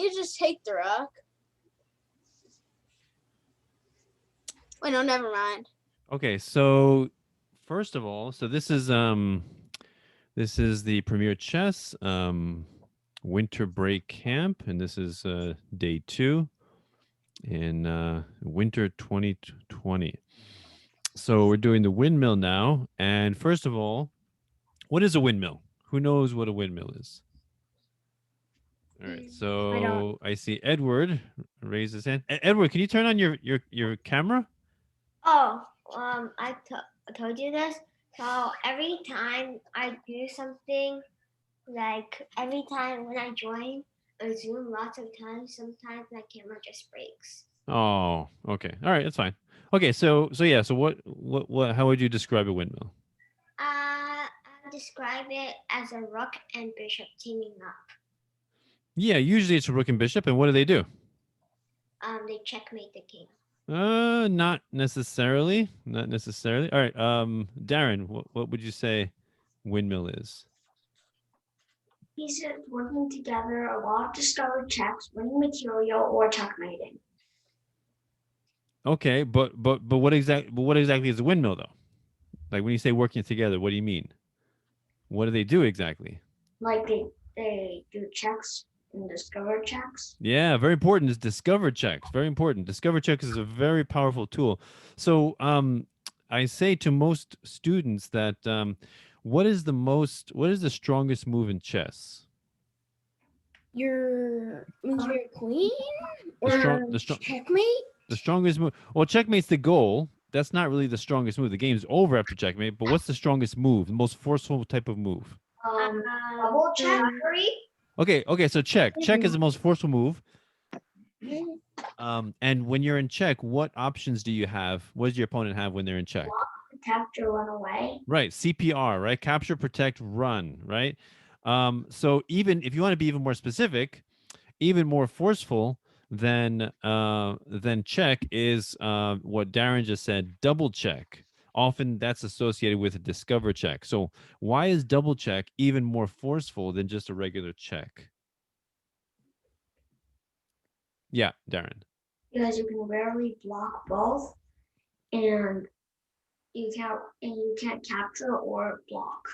you just take the rook. Wait, no, never mind. Okay, so first of all, so this is the Premier Chess winter break camp, and this is day 2 in winter 2020. So we're doing the windmill now, and first of all, what is a windmill? Who knows what a windmill is? All right, so I see Edward raise his hand. Edward, can you turn on your camera? Oh, I told you this. So every time I do something, like every time when I join a Zoom, lots of times, sometimes my camera just breaks. Oh, okay. All right, that's fine. Okay, so yeah, so what how would you describe a windmill? I describe it as a rook and bishop teaming up. Yeah, usually it's a rook and bishop, and what do they do? They checkmate the king. Not necessarily. Not necessarily. All right, Darren, what would you say windmill is? Pieces working together, a lot of discovered checks, winning material, or checkmating. Okay, but what exactly is a windmill though? Like when you say working together, what do you mean? What do they do exactly? Like they do checks and discover checks. Yeah, very important is discover checks. Very important. Discover checks is a very powerful tool. So I say to most students that what is the strongest move in chess? Your queen or checkmate? The strongest move. Well, checkmate's the goal. That's not really the strongest move. The game's over after checkmate. But what's the strongest move? The most forceful type of move? Double check. Okay. So check. Check is the most forceful move. And when you're in check, what options do you have? What does your opponent have when they're in check? Protect or run away. Right. CPR. Right. Capture, protect, run. Right. So even if you want to be even more specific, even more forceful than check is what Darren just said. Double check. Often that's associated with a discover check. So why is double check even more forceful than just a regular check? Yeah, Darren. Because you can rarely block both, and you can't capture or block.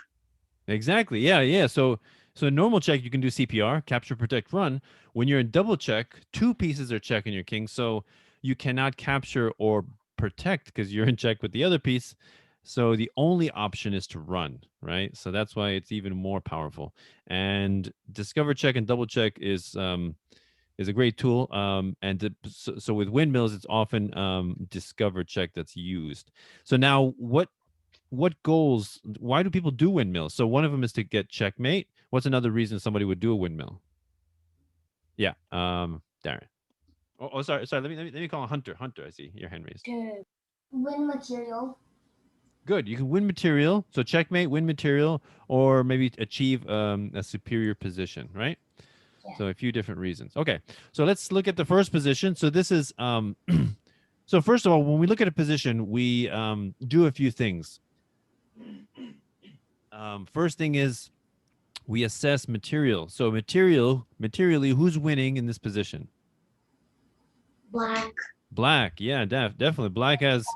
Exactly. Yeah. So normal check you can do CPR, capture, protect, run. When you're in double check, 2 pieces are checking your king, so you cannot capture or protect because you're in check with the other piece. So the only option is to run, right? So that's why it's even more powerful. And discover check and double check is a great tool. So with windmills, it's often discover check that's used. So now what goals, why do people do windmills? So one of them is to get checkmate. What's another reason somebody would do a windmill? Yeah, Darren. Sorry. Let me call Hunter. I see your hand raised. To win material. Good. You can win material. So checkmate, win material, or maybe achieve a superior position, right? Yeah. So a few different reasons. Okay. So let's look at the first position. So this is so first of all, when we look at a position, we do a few things. First thing is we assess material. So materially, who's winning in this position? Black, yeah, definitely. Black has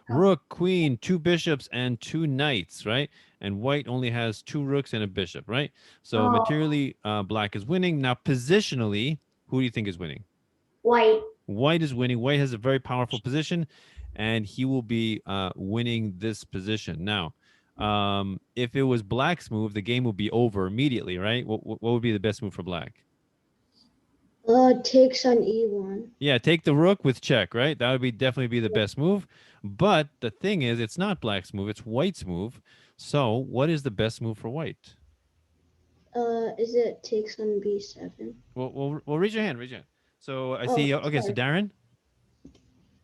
rook, queen, 2 bishops, and 2 knights, right? And white only has 2 rooks and a bishop, right? So materially, black is winning. Now, positionally, who do you think is winning? White. White is winning. White has a very powerful position, and he will be winning this position. Now, if it was black's move, the game would be over immediately, right? What would be the best move for black? Takes on e1. Yeah, take the rook with check, right? That would be definitely be the best move. But the thing is, it's not black's move; it's white's move. So, what is the best move for white? Is it takes on b7? Well, raise your hand. Raise your hand. So I see. Okay, so Darren.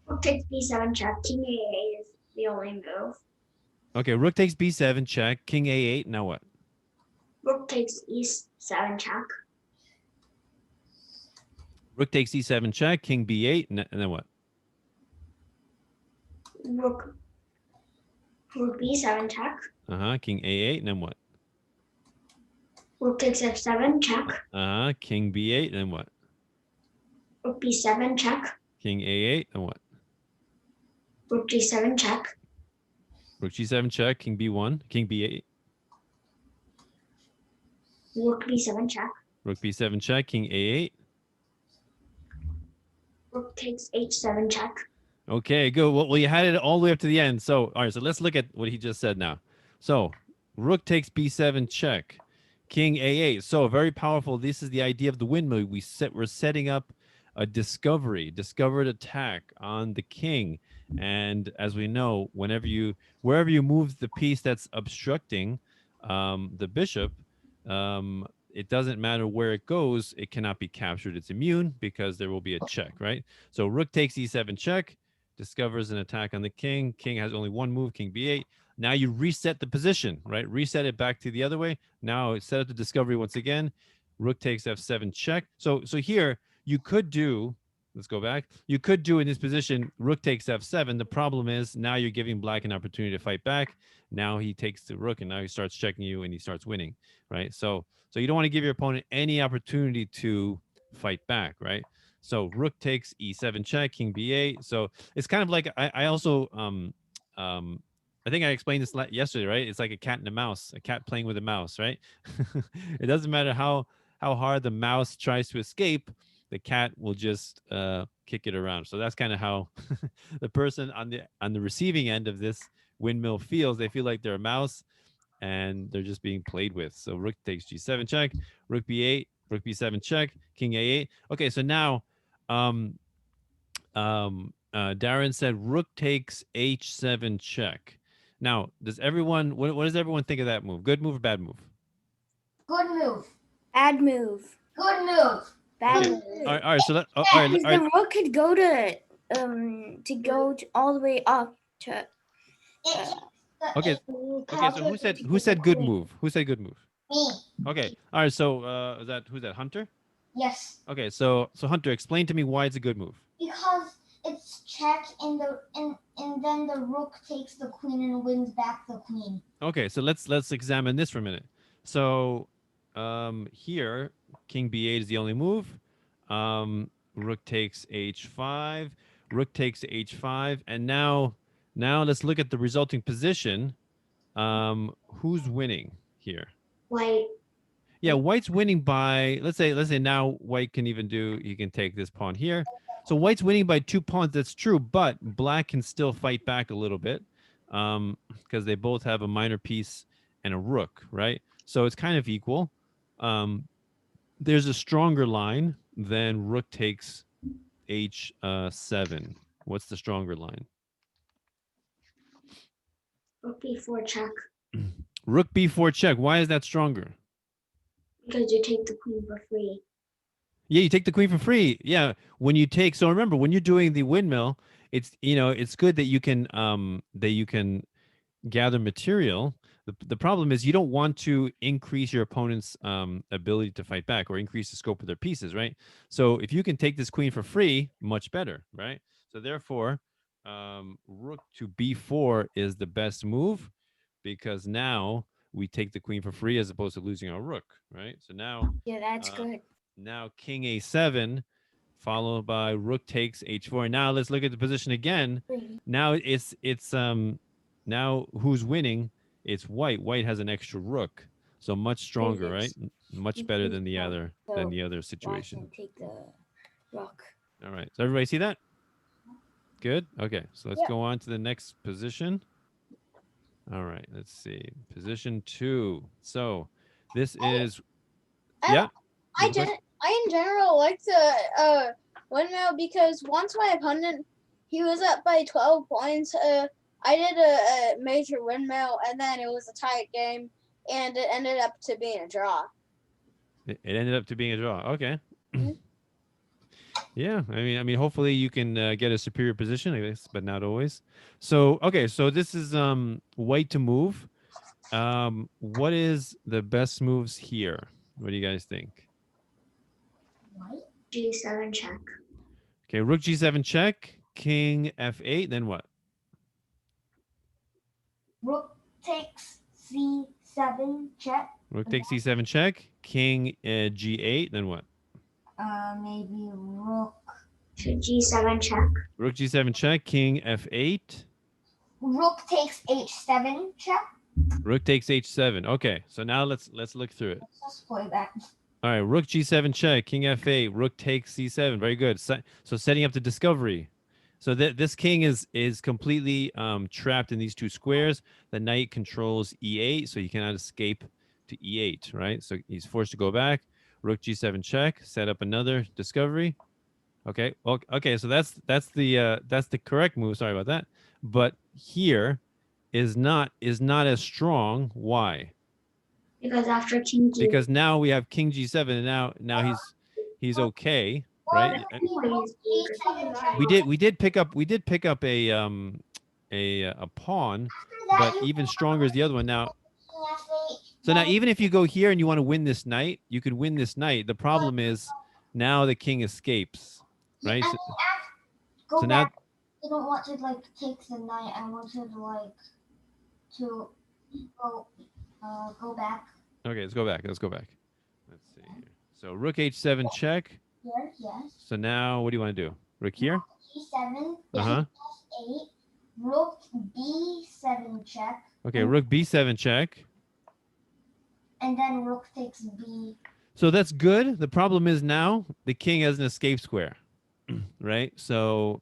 Rook takes b7 check. King a8 is the only move. Okay, rook takes b7 check. King a8. Now what? Rook takes e7 check. Rook takes e7 check. King b8, and then what? Rook b7 check. King a8, and then what? Rook takes f7 check. King b8, and then what? Rook B7 check. King A8, then what? Rook G7 check. Rook G7 check, King B1, King B8, Rook B7 check. Rook B7 check, King A8. Rook takes H7 check. Okay, good. Well, you had it all the way up to the end. So, all right, so let's look at what he just said now. So, Rook takes B7 check, King A8. So, very powerful. This is the idea of the windmill. We're setting up a discovered attack on the king. And as we know, wherever you move the piece that's obstructing the bishop, it doesn't matter where it goes, it cannot be captured. It's immune because there will be a check, right? So rook takes e7 check, discovers an attack on the king. King has only one move, king b8. Now you reset the position, right? Reset it back to the other way. Now set up the discovery once again. Rook takes f7 check. So here you could do, let's go back. You could do in this position, rook takes f7. The problem is now you're giving black an opportunity to fight back. Now he takes the rook and now he starts checking you and he starts winning, right? So you don't want to give your opponent any opportunity to fight back, right? So rook takes e7 check, king b8. So it's kind of like I also I think I explained this yesterday, right? It's like a cat and a mouse, a cat playing with a mouse, right? It doesn't matter how hard the mouse tries to escape, the cat will just kick it around. So that's kind of how the person on the receiving end of this windmill feels. They feel like they're a mouse and they're just being played with. So rook takes g7 check, rook b8, rook b7 check, king a8. Okay, so now Darren said rook takes h7 check. Now, does everyone what does everyone think of that move? Good move or bad move? Good move. Bad move. Good move. Bad Okay. move. All right, so all right, Because the rook could go to all the way up to. Okay. So who said good move? Who said good move? Me. Okay. All right. So who's that? Hunter? Yes. Okay. So Hunter, explain to me why it's a good move. Because it's check and then the rook takes the queen and wins back the queen. Okay. So let's examine this for a minute. So here king b8 is the only move. Rook takes h5. Rook takes h5, and now let's look at the resulting position. Who's winning here? White. Yeah, white's winning by let's say now white can he can take this pawn here. So white's winning by 2 pawns. That's true, but black can still fight back a little bit because they both have a minor piece and a rook, right? So it's kind of equal. There's a stronger line than rook takes h7. What's the stronger line? Rook B4 check. Rook b4 check. Why is that stronger? Because you take the queen for free. Yeah, you take the queen for free. Yeah, when you take, so remember when you're doing the windmill, it's it's good that you can gather material. The problem is you don't want to increase your opponent's ability to fight back or increase the scope of their pieces, right? So if you can take this queen for free, much better, right? So therefore, rook to b4 is the best move because now we take the queen for free as opposed to losing our rook, right? So now, Yeah, that's good. now king a7 followed by rook takes h4. Now let's look at the position again. Now it's now who's winning? It's white. White has an extra rook, so much stronger, right? Much better than the other situation. Take the rook. All right. So everybody see that? Good. Okay. So let's go on to the next position. All right. Let's see. Position 2. So this is I in general like the windmill because once my opponent he was up by 12 points. I did a major windmill and then it was a tight game and it ended up to being a draw. It ended up to being a draw. Okay. Yeah, I mean, hopefully you can get a superior position, I guess, but not always. So, okay, so this is white to move. What is the best moves here? What do you guys think? White. G7 check. Okay, rook g7 check, king f8, then what? Rook takes c7 check. Rook takes c7 check, king g8, then what? Maybe rook G7 check. Rook G7 check. King F8. Rook takes H7 check. Rook takes H7. Okay, so now let's look through it. Let's just play that. All right, Rook G7 check. King F8. Rook takes C7. Very good. So setting up the discovery. So this king is completely trapped in these two squares. The knight controls E8, so he cannot escape to E8, right? So he's forced to go back. Rook G7 check. Set up another discovery. Okay. Okay. So that's the correct move. Sorry about that. But here is not as strong. Why? Because after King G. Because now we have King G7, and now he's okay, right? We did pick up a pawn, but even stronger is the other one now. So now even if you go here and you want to win this knight, you could win this knight. The problem is now the king escapes, right? So now I don't want to like take the knight. I want to like to go back. okay, let's go back. Let's see here. So Rook H7 check. Here, yes. So now what do you want to do? Rook here? G7. Uh-huh. F8. Rook B7 check. Okay, Rook B7 check. And then Rook takes B. So that's good. The problem is now the king has an escape square, right? So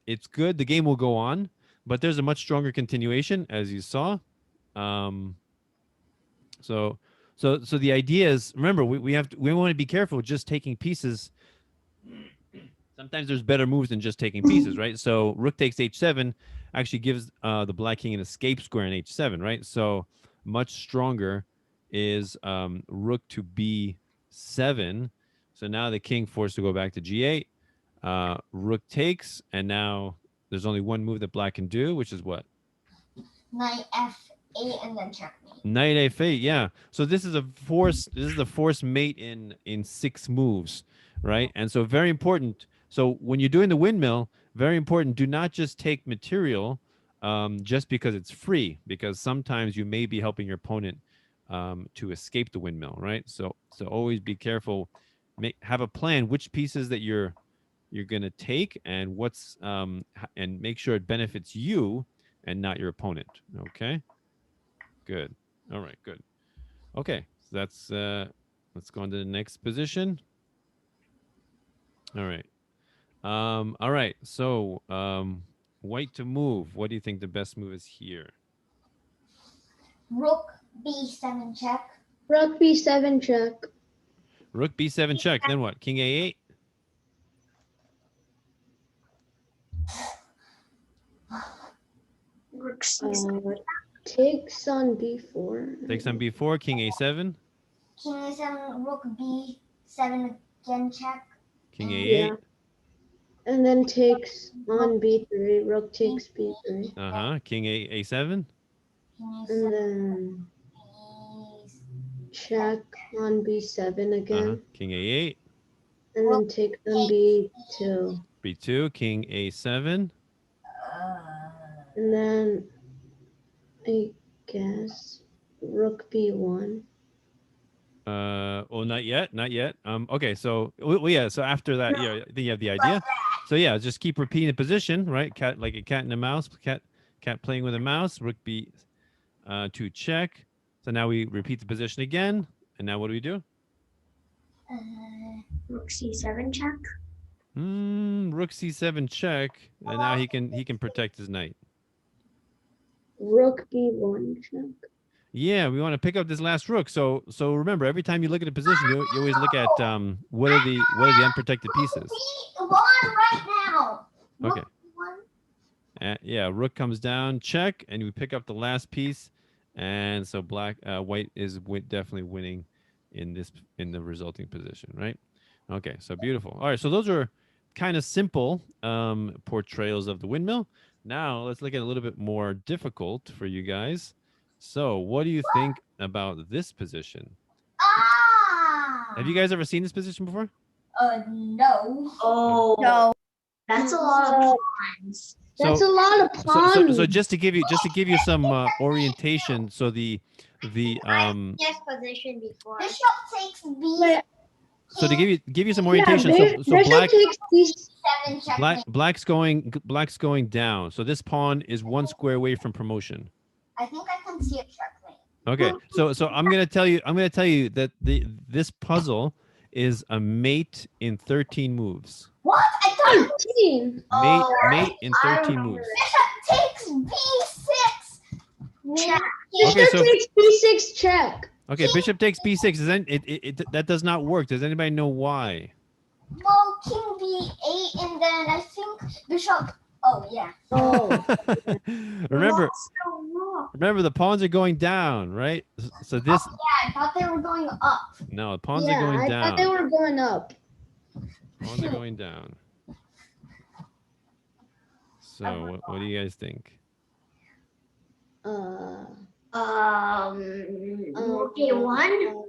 it's good. The game will go on, but there's a much stronger continuation, as you saw. So the idea is, remember, we want to be careful just taking pieces. Sometimes there's better moves than just taking pieces, right? So Rook takes H7 actually gives the black king an escape square in H7, right? So much stronger is Rook to B7. So now the king forced to go back to G8. Rook takes, and now there's only one move that black can do, which is what? Knight F8 and then checkmate. Knight F8, yeah. So this is a force. This is the force mate in 6 moves, right? And so very important. So when you're doing the windmill, very important. Do not just take material just because it's free, because sometimes you may be helping your opponent to escape the windmill, right? So always be careful. Have a plan which pieces that you're gonna take and what's and make sure it benefits you and not your opponent. Okay. Good. All right. Good. Okay. So that's let's go on to the next position. All right. All right. So white to move. What do you think the best move is here? Rook B7 check. Rook B7 check. Rook B7 check. Then what? King A8. Rook C7. Takes on B4. Takes on B4. King A7. King A7. Rook B7 again check. King A8. Yeah. And then takes on B3. Rook takes B3. Uh-huh. King A7. King And A7. then check on B7 again. Uh-huh. King A8. And then take on B2. B2. King A7. And then I guess Rook B1. Oh, not yet. Okay, so well, yeah. So after that, yeah, I think you have the idea. So yeah, just keep repeating the position, right? Cat like a cat and a mouse. Cat playing with a mouse. Rook B2 check. So now we repeat the position again, and now what do? Rook C7 check. Rook C7 check, and now he can protect his knight. Rook B1 check. Yeah, we want to pick up this last rook. So remember, every time you look at a position, you always look at what are the unprotected pieces. B1 right now. Okay. B1. Yeah, rook comes down, check, and we pick up the last piece, and so white is definitely winning in the resulting position, right? Okay, so beautiful. All right, so those are kind of simple portrayals of the windmill. Now let's look at a little bit more difficult for you guys. So what do you think about this position? Have you guys ever seen this position before? No. Oh. No. That's a lot of pawns. That's a lot of pawns. So just to give you some orientation, so the Yes, position before. Bishop takes B. Wait, So to give you some Yeah, orientation, so bishop black takes Seven checkmate. black's going down. So this pawn is one square away from promotion. I think I can see a checkmate. Okay, so I'm gonna tell you that this puzzle is a mate in 13 moves. What? I thought 13. Mate in 13 moves. Bishop takes B6. Check. Okay, Bishop so takes B6 check. okay, bishop takes b6. That does not work. Does anybody know why? Well, king B8, and then I think bishop. Oh yeah. Oh, remember, So wrong. remember the pawns are going down, right? So this Yeah, I thought they were going up. no, the pawns yeah, are going I down. thought they were going up. Pawns are going down. So what do you guys think? Rook A1.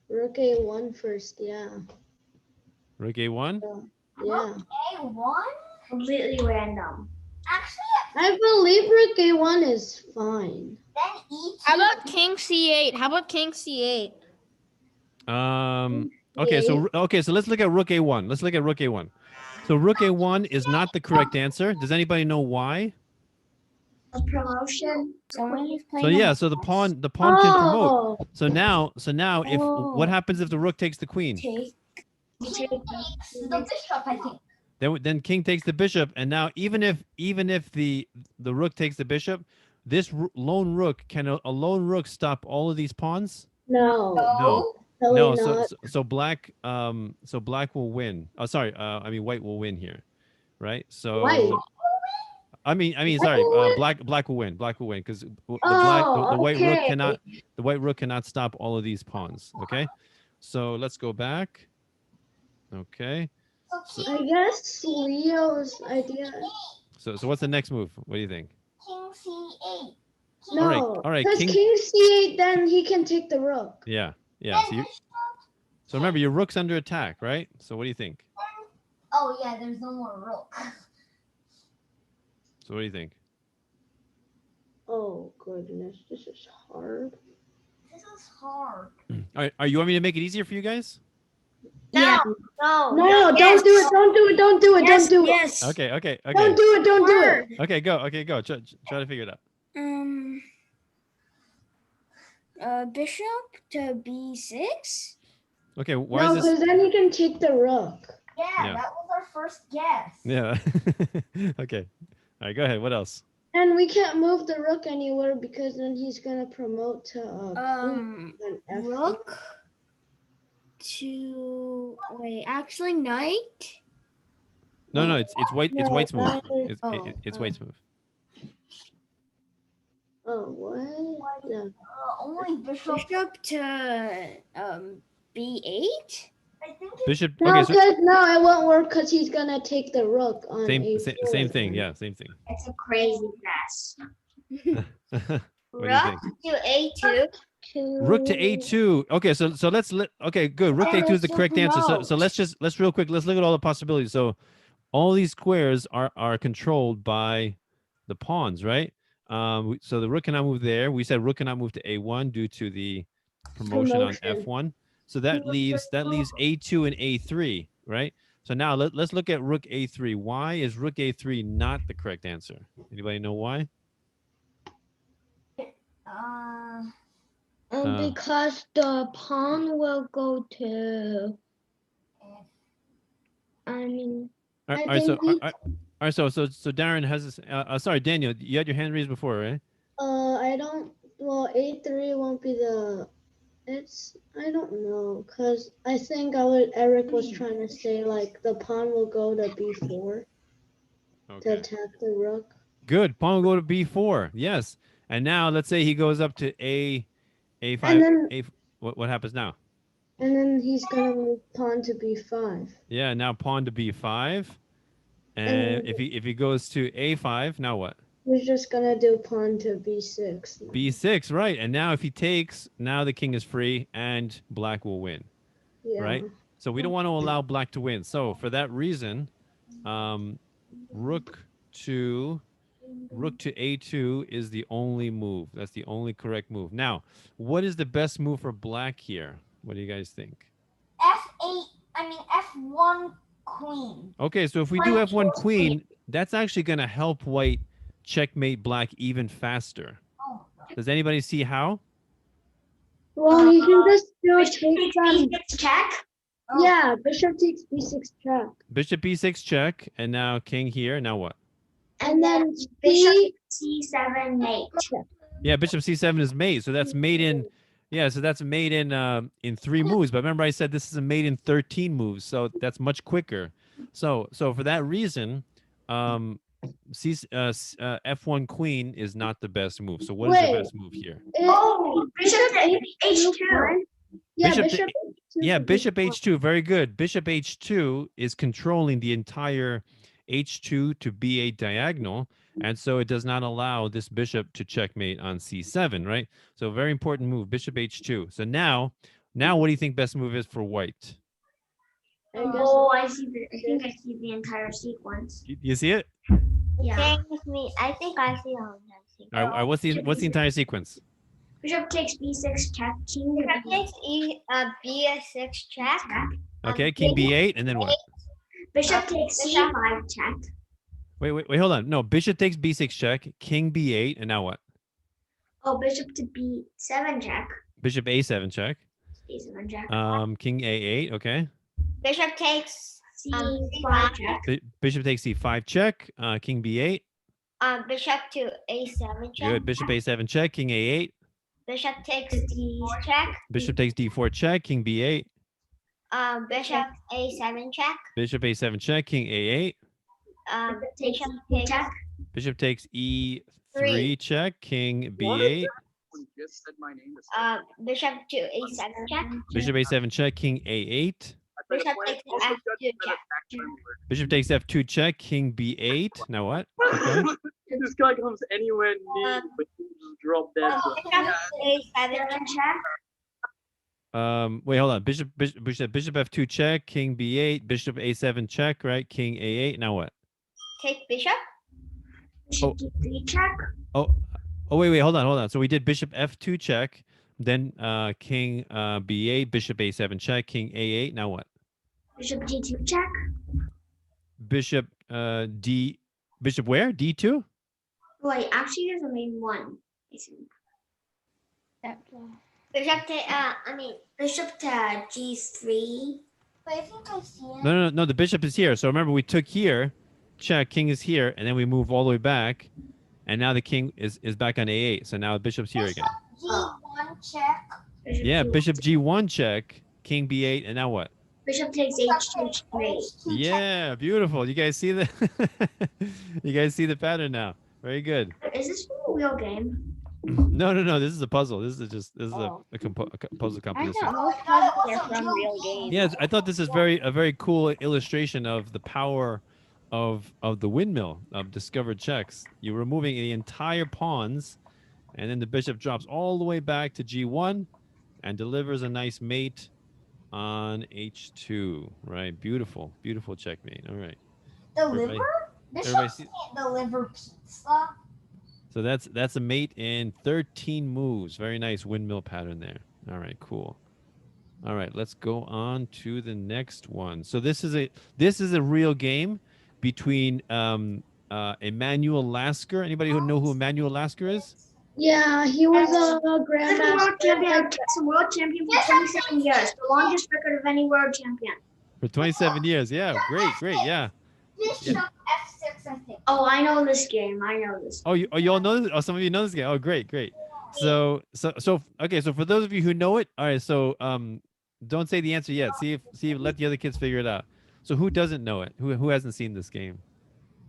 Rook A1 first, yeah. Rook a1. Yeah. A1. Completely random. Actually, I believe Rook A1 is fine. then E2. How about king c8? How about king c8? Okay, so let's look at rook a1. Let's look at rook a1. So rook a1 is not the correct answer. Does anybody know why? a promotion? Someone is playing. So yeah, so the pawn can promote. Oh, So now if Oh. what happens if the rook takes the queen? Take. King takes the bishop, I think. Then king takes the bishop, and now even if the rook takes the bishop, this lone rook a lone rook stop all of these pawns? no. No. Totally No, not. so black will win. Oh, sorry, I mean white will win here, right? So White? I mean White sorry, will win? black will win. Black will win because the Oh, white rook okay. cannot stop all of these pawns. Okay, so let's go back. Okay, So I guess Leo's idea. so what's the next move? What do you think? king C8. No, all right, because king- king C8, then he can take the rook. Yeah. Then So remember, your rook's under attack, right? So what do you think? oh yeah, there's no more rook. So what do you think? Oh, goodness, this is hard. This is hard. All right, you want me to make it easier for you guys? No, No, don't do it, don't do it, don't do it, don't do it. Yes. Okay. Don't do it, don't do it. Okay, go. Try to figure it out. Bishop to b6. Okay, why No, is this? because then he can take the rook. Yeah, Yeah. that was our first guess. Yeah. Okay. All right, go ahead. What else? And we can't move the rook anywhere because then he's gonna promote to queen and F. Rook to actually knight. No, it's white. It's No, white's move. that is- It's white's move. Oh, what? Yeah. Only bishop. Bishop to b8. I think Bishop. No, Okay, so no, it won't work because he's gonna take the rook on same thing. Yeah, same thing. it's a crazy guess. What do you think? To A2. Rook to a2. Okay, so okay, good. Rook to a2 is the correct answer. So let's real quick. Let's look at all the possibilities. So all these squares are controlled by the pawns, right? So the rook cannot move there. We said rook cannot move to a1 due to the promotion on f1. So that leaves a2 and a3, right? So now let's look at rook a3. Why is rook a3 not the correct answer? Anybody know why? Because the pawn will go to. I mean, All I right, think all right, so Darren has this. Sorry, Daniel, you had your hand raised before, right? I don't. Well, A3 won't be the. I don't know, cause I think Eric was trying to say like the pawn will go to B4 to Okay. attack the rook. Good. Pawn will go to b4. Yes. And now let's say he goes up to a5. And then- What happens now? And then he's gonna move pawn to B5. Yeah. Now pawn to b5. And And- if he goes to a5, now what? We're just gonna do pawn to B6. b6, right? And now if he takes, now the king is free and black will win, Yeah. right? So we don't want to allow black to win. So for that reason, rook to a2 is the only move. That's the only correct move. Now, what is the best move for black here? What do you guys think? F1 queen. Okay, so if we do F1 queen, that's actually going to help white checkmate black even faster. Oh. Does anybody see how? Well, you can just do Bishop take takes them. b6 check. Yeah, bishop takes b6 check. Bishop b6 check, and now king here. Now what? And then bishop c. c7 mate. Yeah, bishop c7 is mate. So that's mate in. Yeah, so that's mate in 3 moves. But remember, I said this is a mate in 13 moves, so that's much quicker. So for that reason, f1 queen is not the best move. So what is the best move here? Oh, bishop h2. Yeah, Bishop bishop. H2 Yeah, should be bishop fine. h2, very good. Bishop h2 is controlling the entire h2 to b8 diagonal, and so it does not allow this bishop to checkmate on c7, right? So very important move, bishop h2. So now what do you think best move is for white? I guess Oh, I see. I think I see the entire sequence. You see it? Yeah. Same with me. I think I see all of that. All right, what's the entire sequence? Bishop takes b6 check. King to Bishop takes b6 check. Okay, king b8, and then what? Bishop takes c5 check. Wait, hold on. No, bishop takes b6 check, king b8, and now what? Oh, bishop to b7 check. Bishop a7 check. b7 check. King a8, okay. Bishop takes c5 check. Bishop takes c5 check, king b8. bishop to a7 check. Good. Bishop a7 check, king a8. Bishop takes d4 check. Bishop takes d4 check, king b8. Bishop a7 check. Bishop a7 check, king a8. Takes Bishop e takes check. Bishop takes e3 Three. check, king b8. bishop to a7 check. Bishop a7 check, king a8. Bishop takes f2 check. Bishop takes f2 check, king b8. Now what? Okay. This guy comes anywhere near, but you just drop dead. Bishop a7 check. Wait, hold on. Bishop f2 check, king b8. Bishop a7 check, right? King a8. Now what? Take bishop. Bishop d3 check. Oh, wait, hold on. So we did bishop f2 check, then king b8, bishop a7 check, king a8. Now what? Bishop d2 check. Bishop bishop where? D2? Wait, actually, there's a main one. I think. Bishop to Bishop to g3. But I think I see it. No. The bishop is here. So remember, we took here, check, king is here, and then we move all the way back, and now the king is back on a8. So now the bishop's here again. G1 check. Yeah, bishop g1 check, king b8, and now what? Bishop takes h2 straight. Yeah, beautiful. You guys see the you guys see the pattern now. Very good. Is this a real game? No. This is a puzzle. This is Oh. a puzzle I competition. thought most puzzles are from real games. Yes, I thought this is a very cool illustration of the power of the windmill of discovered checks. You're removing the entire pawns, and then the bishop drops all the way back to g1 and delivers a nice mate on h2. Right, beautiful checkmate. All right. Deliver? everybody Bishop see- can't deliver pizza. So that's a mate in 13 moves. Very nice windmill pattern there. All right, cool. All right, let's go on to the next one. So this is a real game between Emmanuel Lasker. Anybody who know who Emmanuel Lasker is? Yeah, he was a grandmaster. World champion for 27 years. The longest record of any world champion. For 27 years. Yeah, great, yeah. Bishop f6, I think. Oh, I know this game. Oh, you all know this? Oh, some of you know this game. Oh, great. So okay. So for those of you who know it, all right. So don't say the answer yet. See if let the other kids figure it out. So who doesn't know it? Who hasn't seen this game?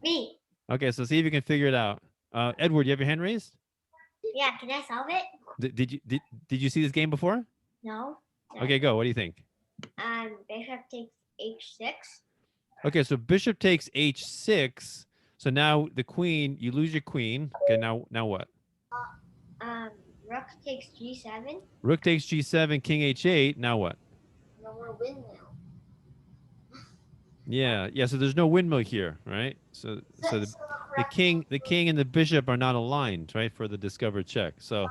Me. Okay, so see if you can figure it out. Edward, you have your hand raised? Yeah, can I solve it? Did you see this game before? No. Okay, go. What do you think? Bishop takes h6. Okay, so bishop takes h6. So now the queen, you lose your queen. Okay, now what? Rook takes g7. Rook takes g7, king h8. Now what? No more windmill. Yeah. So there's no windmill here, right? So the king and the bishop are not aligned, right, for the discovered check. So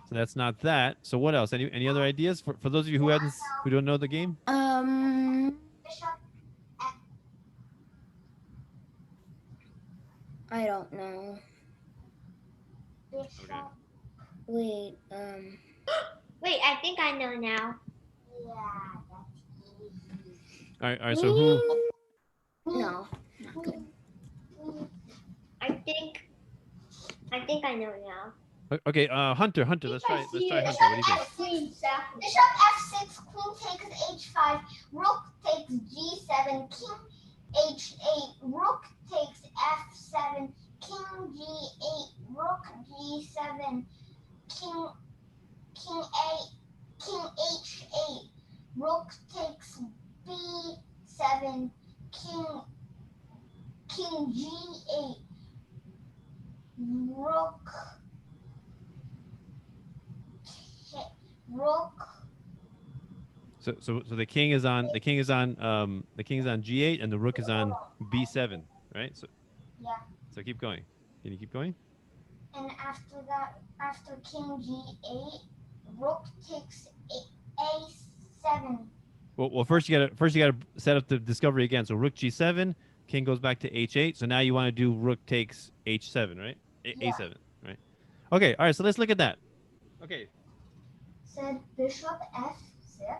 that's not that. So what else? Any other ideas for those of you who don't know the game? I don't know. Bishop. Okay. Wait, Wait, I think I know now. Yeah, that's easy. All right. So who? no. I think I know now. Okay. Hunter. Let's try. Hunter. What do you think? Bishop f6, queen takes h5, rook takes g7, king h8, rook takes f7, king g8, rook g7, king king h8, rook takes b7, king g8, rook rook. So the king is on G8 and the rook is on B7, right? Yeah. So keep going. Can you keep going? And after that, after king g8, rook takes a7. Well, first you gotta set up the discovery again. So rook G7, king goes back to H8. So now you want to do rook takes H7, right? Yeah. A7, right? Okay. All right. So let's look at that. Okay. Said bishop f6.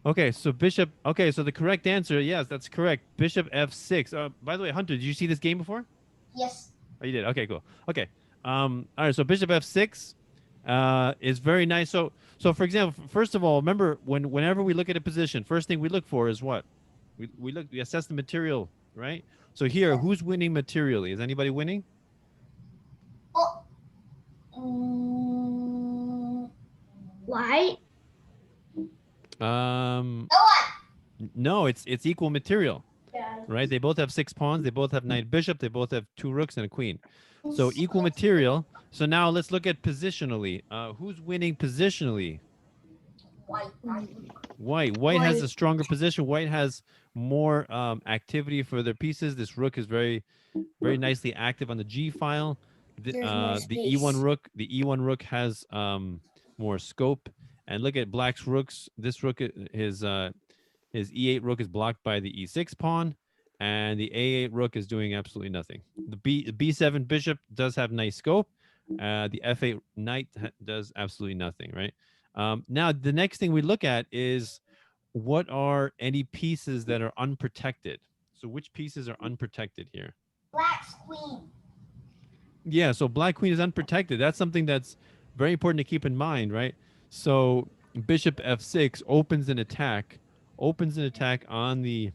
Okay. So bishop. Okay. So the correct answer, yes, that's correct. Bishop F6. By the way, Hunter, did you see this game before? Yes. Oh, you did. Okay, cool. Okay. All right. So Bishop F6 is very nice. So for example, first of all, remember whenever we look at a position, first thing we look for is what? We assess the material, right? So here, who's winning materially? Is anybody winning? Oh. Mm, White? Um, no one. no, it's equal material, Yeah. right? They both have 6 pawns. They both have knight bishop. They both have 2 rooks and a queen. So equal material. So now let's look at positionally. Who's winning positionally? White. White has a stronger position. White has more activity for their pieces. This rook is very nicely active on the G file. The E1 rook has more scope. And look at Black's rooks. This rook, his E8 rook is blocked by the E6 pawn, and the A8 rook is doing absolutely nothing. The B7 bishop does have nice scope. The F8 knight does absolutely nothing, right? Now, the next thing we look at is what are any pieces that are unprotected? So which pieces are unprotected here? Black's queen. Yeah, so Black Queen is unprotected. That's something that's very important to keep in mind, right? So Bishop F6 opens an attack on the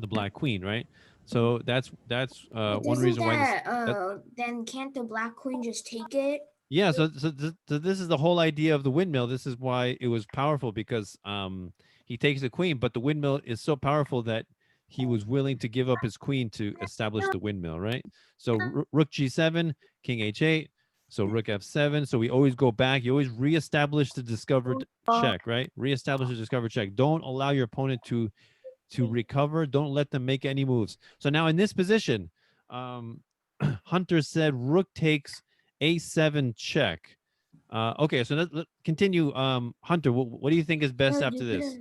Black Queen, right? So that's one reason why then can't the Black Queen just take it? Yeah, so this is the whole idea of the windmill. This is why it was powerful, because he takes the queen, but the windmill is so powerful that he was willing to give up his queen to establish the windmill, right? So rook G7, king H8, so rook F7. So we always go back. You always reestablish the discovered check, right? Reestablish the discovered check. Don't allow your opponent to recover. Don't let them make any moves. So now in this position, Hunter said rook takes A7 check. Okay, so let's continue. Hunter, what do you think is best after this?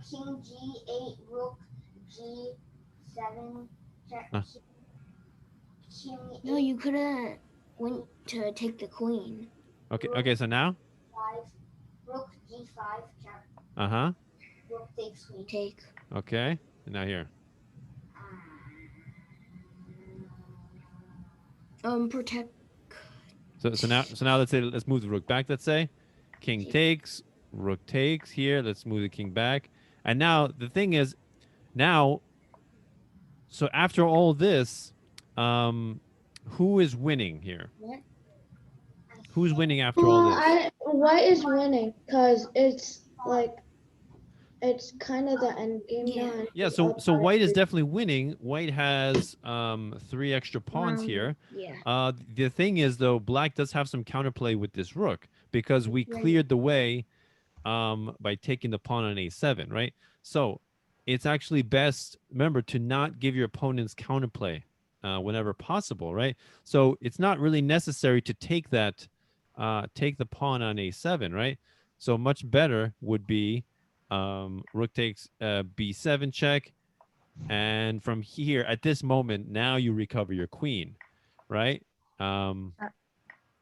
King G8, rook G7, check. Huh. King No, you couldn't went to take the queen. Okay, so now? 5, rook G5, check. Uh-huh. Rook takes queen. Take. Okay, and now here. Protect. So now let's move the rook back, let's say. King takes, rook takes here. Let's move the king back. And now the thing is, so after all this, who is winning here? What? Who's winning after all this? White is winning because it's like it's kind of the end game now. Yeah, so white is definitely winning. White has 3 extra pawns here. Yeah. The thing is, though, black does have some counterplay with this rook because we cleared the way by taking the pawn on A7, right? So it's actually best, remember, to not give your opponents counterplay whenever possible, right? So it's not really necessary to take that, take the pawn on A7, right? So much better would be rook takes B7 check, And from here, at this moment, now you recover your queen, right?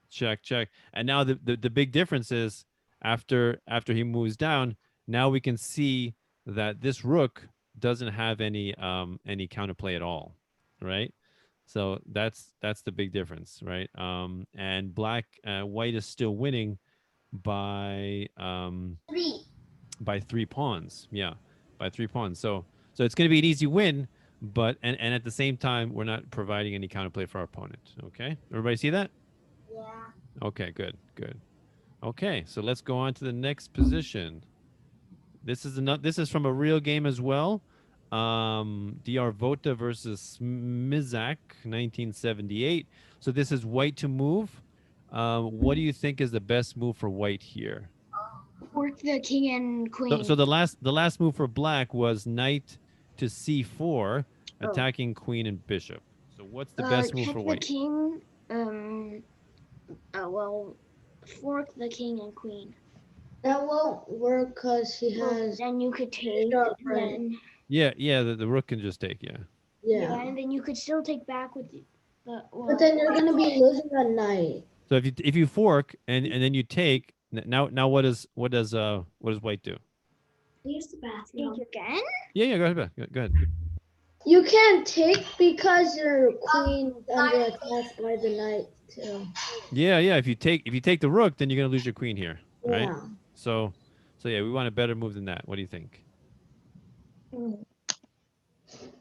Check, check. And now the big difference is after he moves down, now we can see that this rook doesn't have any counterplay at all, right? So that's the big difference, right? And white is still winning by 3 pawns. Yeah, by 3 pawns. So it's going to be an easy win, but and at the same time we're not providing any counterplay for our opponent. Okay, everybody see that? Yeah. Okay, good, good. Okay, so let's go on to the next position. This is from a real game as well. DR Vota versus Mizak, 1978. So this is white to move. What do you think is the best move for white here? Fork the king and queen. So the last move for black was knight to c4, attacking queen and bishop. So what's the best move for white? Check the king. Well, fork the king and queen. That won't work because he has. Then you could take. Sure, Then, Yeah, the rook can just take, yeah. Yeah. and then you could still take back with the. But then you're gonna be losing a knight. So if you fork and then you take, now what does white do? Use the bathroom. Take again? Yeah, go ahead. Go ahead. You can't take because your queen is under attack by the knight too. Yeah. If you take the rook, then you're gonna lose your queen here, right? Yeah. So yeah, we want a better move than that. What do you think?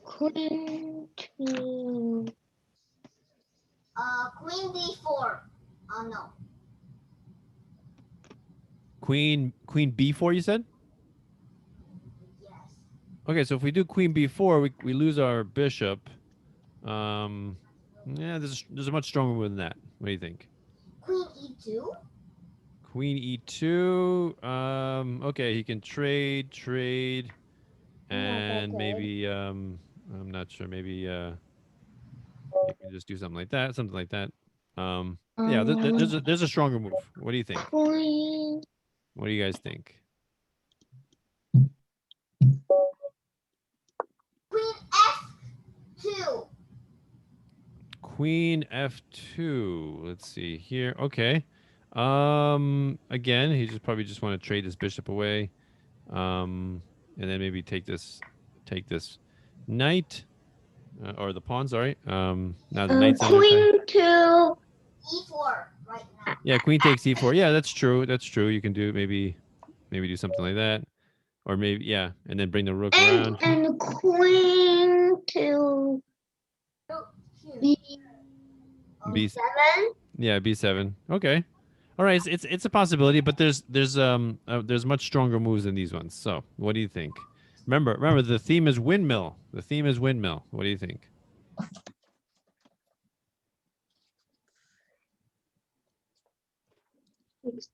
Queen to. Queen d4. Oh no. Queen b4, you said? Yes. Okay, so if we do queen b4, we lose our bishop. Yeah, there's a much stronger move than that. What do you think? Queen e2. Queen e2. Okay, he can trade, and maybe I'm not sure. Maybe you can just do something like that. Yeah, there's a stronger move. What do you think? Queen. What do you guys think? Queen f2. Queen f2. Let's see here. Okay. Again, he probably just want to trade this bishop away. And then maybe take this knight or the pawn. Sorry. Now the knight's on Queen to. e4 right now. Yeah, queen takes e4. Yeah, that's true. You can do maybe do something like that, or maybe and then bring the rook around. And queen to. B7. Seven. Yeah, b7. Okay. All right, it's a possibility, but there's much stronger moves than these ones. So, what do you think? Remember, the theme is windmill. What do you think? Wait,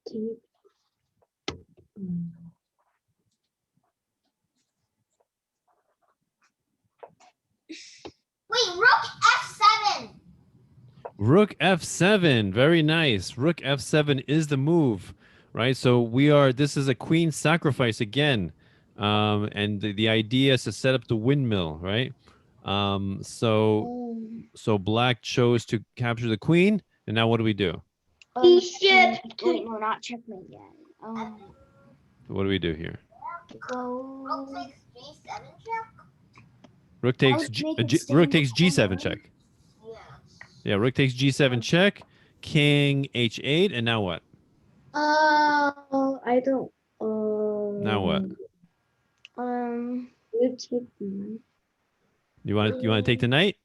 rook f7. Rook f7. Very nice. Rook f7 is the move, right? So this is a queen sacrifice again. And the idea is to set up the windmill, right? So black chose to capture the queen, and now what do we do? Wait, no, not checkmate yet. What do we do here? Rook takes g7 check. Rook takes g7 check. Yes. Yeah, rook takes g7 check. King h8, and now what? I don't. Now what? You take the knight. You want to take the knight?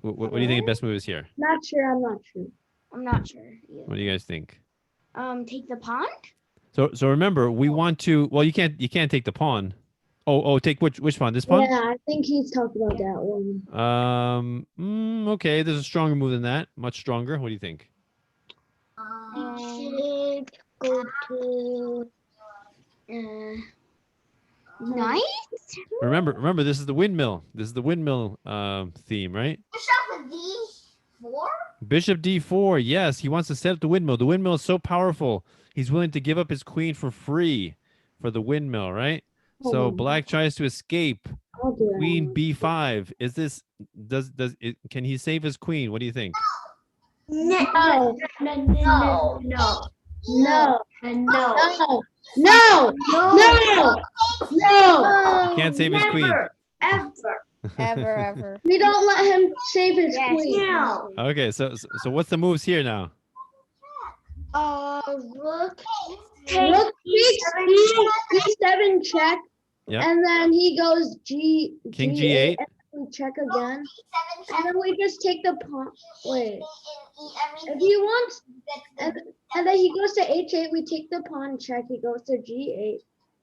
What do you think the best move is here? Not sure. I'm not sure. I'm not sure. Yeah. What do you guys think? Take the pawn. So remember, we want to. Well, you can't take the pawn. Oh, take which pawn? This pawn? Yeah, I think he's talking about that one. Okay, there's a stronger move than that. Much stronger. What do you think? Should go to knight. Remember, this is the windmill. Theme, right? Bishop with d4. Bishop d4. Yes, he wants to set up the windmill. The windmill is so powerful. He's willing to give up his queen for free for the windmill, right? So black tries to escape I'll do Queen that. B5. Is this does it, can he save his queen? What do you think? No. No, No. No. No. no, No. no, no, no. He can't save his queen. Ever. Ever. We don't let him save his Yes. queen. No. Okay, so what's the moves here now? Rook. Take Rook takes E7 check, Yep. and then he goes King G8, G8. and we check again, E7 and then we just take the pawn. Wait, E if he wants, that's and then he goes to H8, we take the pawn check. He goes to G8,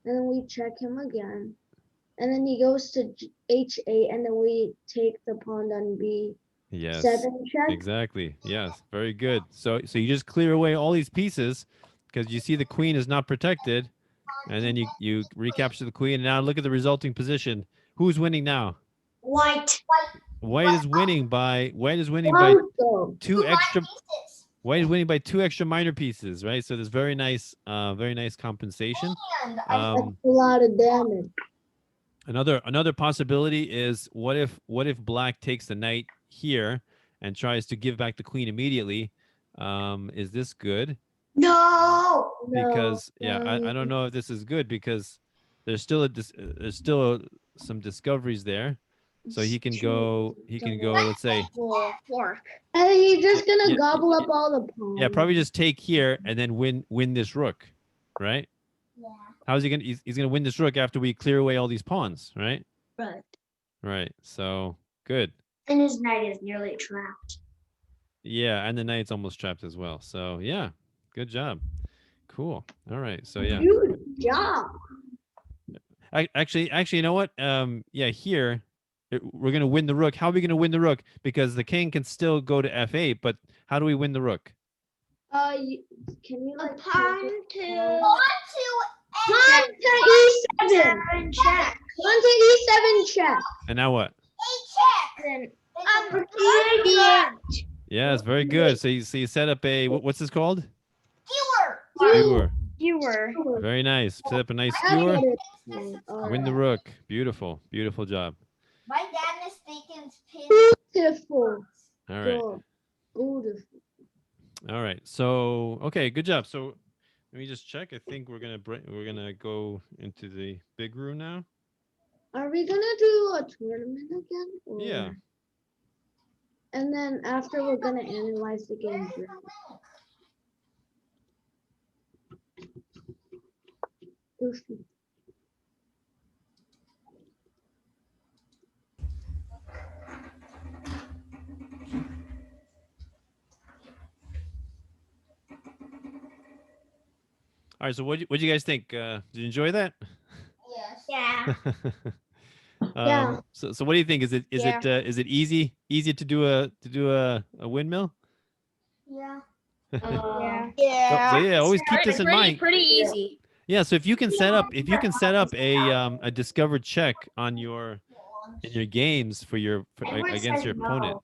and then we check him again, and then he goes to H8, and then we take the pawn on B7 Yes. check. Exactly. Yes. Very good. So you just clear away all these pieces because you see the queen is not protected, and then you recapture the queen. And now look at the resulting position. Who's winning now? White. White is winning by Also, two extra. White is winning by 2 extra minor pieces, right? So there's very nice compensation. and that's a lot of damage. Another possibility is what if black takes the knight here and tries to give back the queen immediately? Is this good? No. Because I don't know if this is good because there's still some discoveries there. So he can go let's say Will work. And he's just gonna Yeah, gobble up all the pawns. yeah, probably just take here and then win this rook, right? Yeah. How's he gonna he's gonna win this rook after we clear away all these pawns, right? Right. Right. So good. And his knight is nearly trapped. Yeah, and the knight's almost trapped as well. So yeah, good job. Cool. All right. So yeah. Good job. Actually, you know what? Yeah, here we're gonna win the rook. How are we gonna win the rook? Because the king can still go to f8, but how do we win the rook? Can you A like pawn take it? to Pawn to E7. seven check. Pawn to E7 check. And now what? Then Viewer. Yes, very good. So you set up a what's this called? Viewer. Skewer. Very nice. Set up a nice That's skewer. what it's called. Win the rook. Beautiful. Beautiful job. My dad mistaken pin. Beautiful. All right. Job. Beautiful. All right. So okay, good job. So let me just check. I think we're gonna go into the big room now. Are we gonna do a tournament again? Or- Yeah. And then after we're gonna analyze the game. Goofy. All right. So what do you guys think? Did you enjoy that? Yes. yeah. Yeah. So what do you think? Is it easy to do a windmill? Yeah. Yeah. So yeah, always keep this in mind. Pretty easy. Yeah, so if you can set up a discovered check on in your games against your opponent.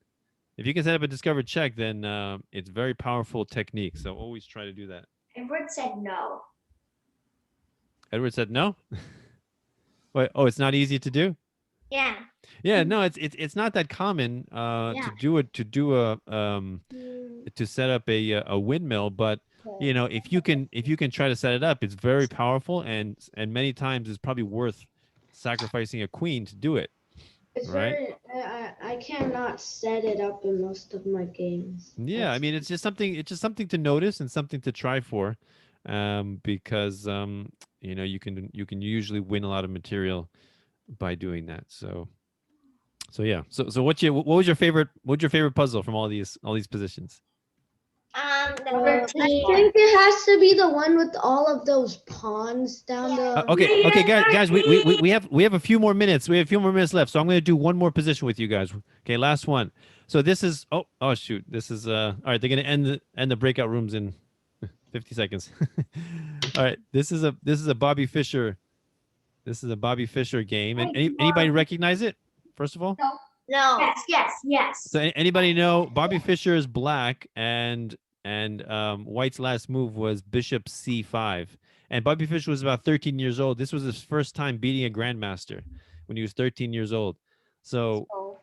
If you can set up a discovered check, then it's very powerful technique. So always try to do that. Edward said no. Edward said no. Wait, oh, it's not easy to do. Yeah. Yeah, no, it's not that common to set up a windmill, but you know, if you can try to set it up, it's very powerful and many times it's probably worth sacrificing a queen to do it. It's Right. very. I cannot set it up in most of my games. Yeah, I mean, it's just something to notice and something to try for, because you know, you can usually win a lot of material by doing that. So yeah. So what was your favorite puzzle from all these positions? Number I 10. think it has to be the one with all of those pawns down the. Okay, guys, we have a few more minutes. We have a few more minutes left, so I'm going to do one more position with you guys. Okay, last one. So this is oh shoot, this is all right. They're going to end the breakout rooms in 50 seconds. All right, this is a Bobby Fischer. This is a Bobby Fischer game, and anybody recognize it? First of all, No. Yes. so anybody know Bobby Fischer is black, and White's last move was Bishop C5, and Bobby Fischer was about 13 years old. This was his first time beating a grandmaster. when he was 13 years old. So So,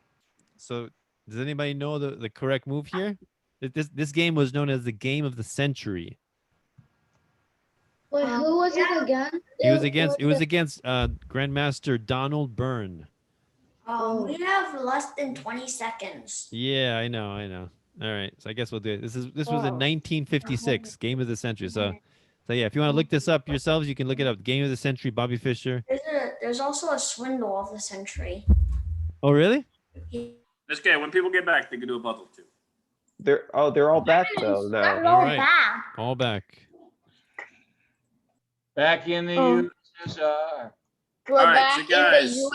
so does anybody know the correct move here? This game was known as the game of the century. Wait, who was it again? It was against Grandmaster Donald Byrne. Oh. We have less than 20 seconds. Yeah, I know. All right, so I guess we'll do it. This was in Oh. 1956, game of the century. So yeah, if you want to look this up yourselves, you can look it up. Game of the century, Bobby Fischer. There's also a swindle of the century. Oh, really? It's okay. When people get back, they can do a puzzle too. They're all back though now. All right, all back. Back in the Oh. USSR. We're All right, back so in the guys, U.S.